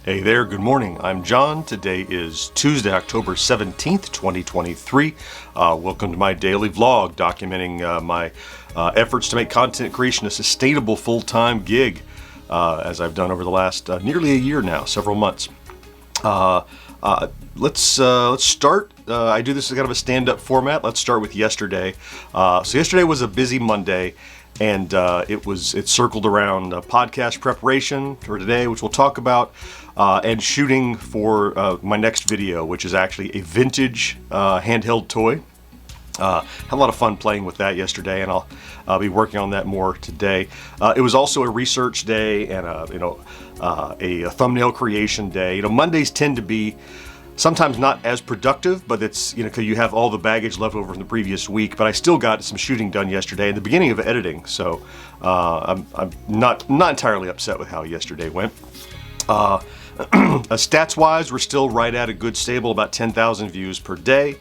Hey there, good morning. I'm John. Today is Tuesday, October 17th, 2023. Welcome to my daily vlog documenting my efforts to make content creation a sustainable full-time gig, as I've done over the last nearly a year now, several months. Let's start. I do this as kind of a stand-up format. Let's start with yesterday. So yesterday was a busy Monday, and it circled around podcast preparation for today, which we'll talk about, and shooting for my next video, which is actually a vintage handheld toy. Had a lot of fun playing with that yesterday, and I'll be working on that more today. It was also a research day and a thumbnail creation day. Mondays tend to be sometimes not as productive, but it's because you have all the baggage left over from the previous week. But I still got some shooting done yesterday and the beginning of editing, so I'm not entirely upset with how yesterday went. Stats-wise, we're still right at a good stable, about 10,000 views per day.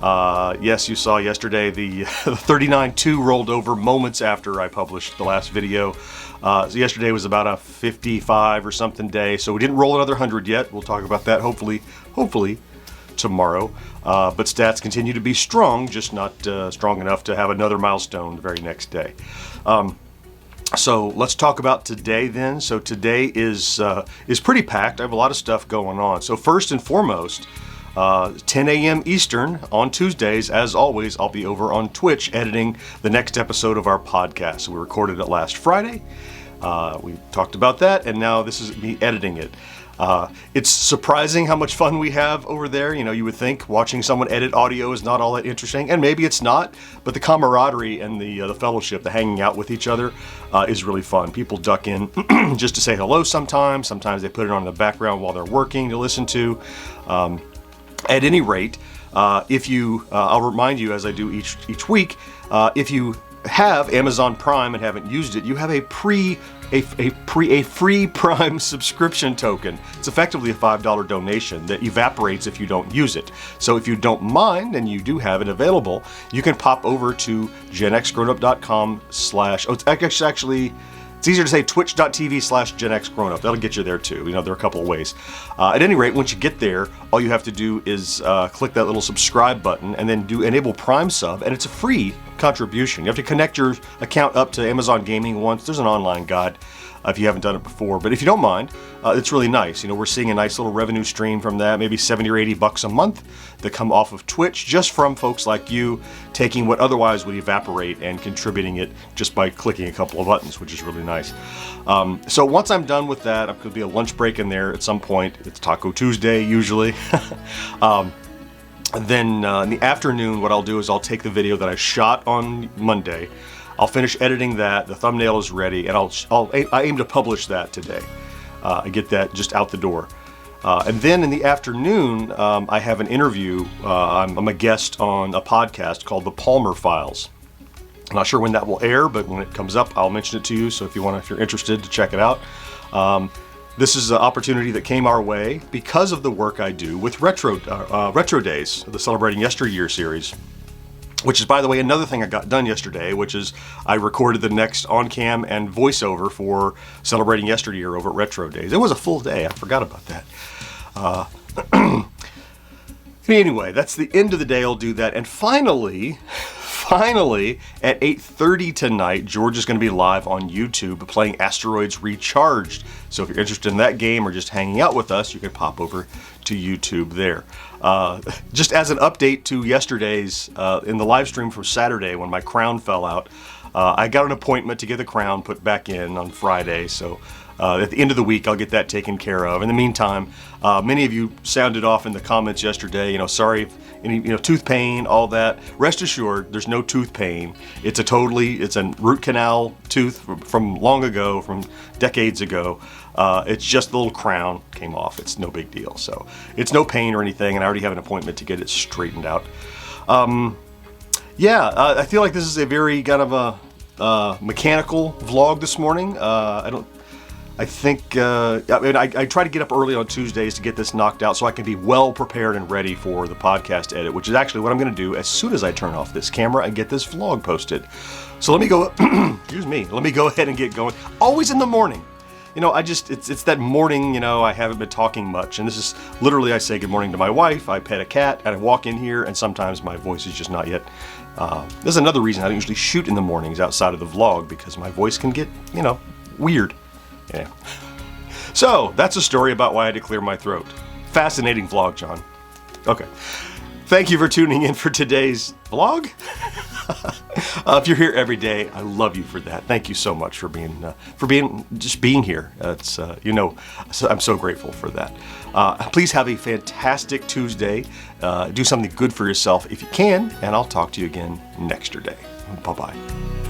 Yes, you saw yesterday the 39.2 rolled over moments after I published the last video. So yesterday was about a 55 or something day, so we didn't roll another 100 yet. We'll talk about that hopefully tomorrow. But stats continue to be strong, just not strong enough to have another milestone the very next day. So let's talk about today then. So today is pretty packed. I have a lot of stuff going on. So first and foremost, 10 a.m. Eastern on Tuesdays, as always, I'll be over on Twitch editing the next episode of our podcast. So we recorded it last Friday. We talked about that, and now this is me editing it. It's surprising how much fun we have over there. You would think watching someone edit audio is not all that interesting, and maybe it's not, but the camaraderie and the fellowship, the hanging out with each other, is really fun. People duck in just to say hello sometimes. Sometimes they put it on in the background while they're working to listen to. At any rate, I'll remind you as I do each week, if you have Amazon Prime and haven't used it, you have a free Prime subscription token. It's effectively a $5 donation that evaporates if you don't use it. So if you don't mind and you do have it available, you can pop over to GenXGrownUp.com/ it's easier to say twitch.tv/GenXGrownUp. That'll get you there too. There are a couple of ways. At any rate, once you get there, all you have to do is click that little subscribe button and then do enable Prime sub, and it's a free contribution. You have to connect your account up to Amazon Gaming once. There's an online guide if you haven't done it before. But if you don't mind, it's really nice. We're seeing a nice little revenue stream from that, maybe 70 or 80 bucks a month that come off of Twitch, just from folks like you taking what otherwise would evaporate and contributing it just by clicking a couple of buttons, which is really nice. So once I'm done with that, I'm going to be a lunch break in there at some point. It's Taco Tuesday usually. Then in the afternoon, what I'll do is I'll take the video that I shot on Monday. I'll finish editing that. The thumbnail is ready, and I aim to publish that today. I get that just out the door. And then in the afternoon, I have an interview. I'm a guest on a podcast called The Palmer Files. I'm not sure when that will air, but when it comes up, I'll mention it to you. So if you're interested to check it out. This is an opportunity that came our way because of the work I do with Retro Days, the Celebrating Yesteryear series, which is, by the way, another thing I got done yesterday, which is I recorded the next on-cam and voiceover for Celebrating Yesteryear over at Retro Days. It was a full day. I forgot about that. Anyway, that's the end of the day. I'll do that. And finally, at 8:30 tonight, George is going to be live on YouTube playing Asteroids Recharged. So if you're interested in that game or just hanging out with us, you can pop over to YouTube there. Just as an update to yesterday's, in the live stream from Saturday when my crown fell out, I got an appointment to get the crown put back in on Friday. So at the end of the week, I'll get that taken care of. In the meantime, many of you sounded off in the comments yesterday, sorry if any, tooth pain, all that. Rest assured, there's no tooth pain. It's a root canal tooth from long ago, from decades ago. It's just the little crown came off. It's no big deal. So it's no pain or anything, and I already have an appointment to get it straightened out. I feel like this is a very kind of a mechanical vlog this morning. I try to get up early on Tuesdays to get this knocked out so I can be well prepared and ready for the podcast edit, which is actually what I'm going to do as soon as I turn off this camera and get this vlog posted. So let me go, let me go ahead and get going. Always in the morning. you know, it's that morning, you know, I haven't been talking much, and this is literally, I say good morning to my wife, I pet a cat, and I walk in here, and sometimes my voice is just not yet. There's another reason I don't usually shoot in the mornings outside of the vlog, because my voice can get, you know, weird. Yeah. So, that's a story about why I had to clear my throat. Fascinating vlog, John. Okay. Thank you for tuning in for today's vlog. If you're here every day, I love you for that. Thank you so much for being here. It's you know, I'm so grateful for that. Please have a fantastic Tuesday. Do something good for yourself if you can, and I'll talk to you again next day. Bye-bye.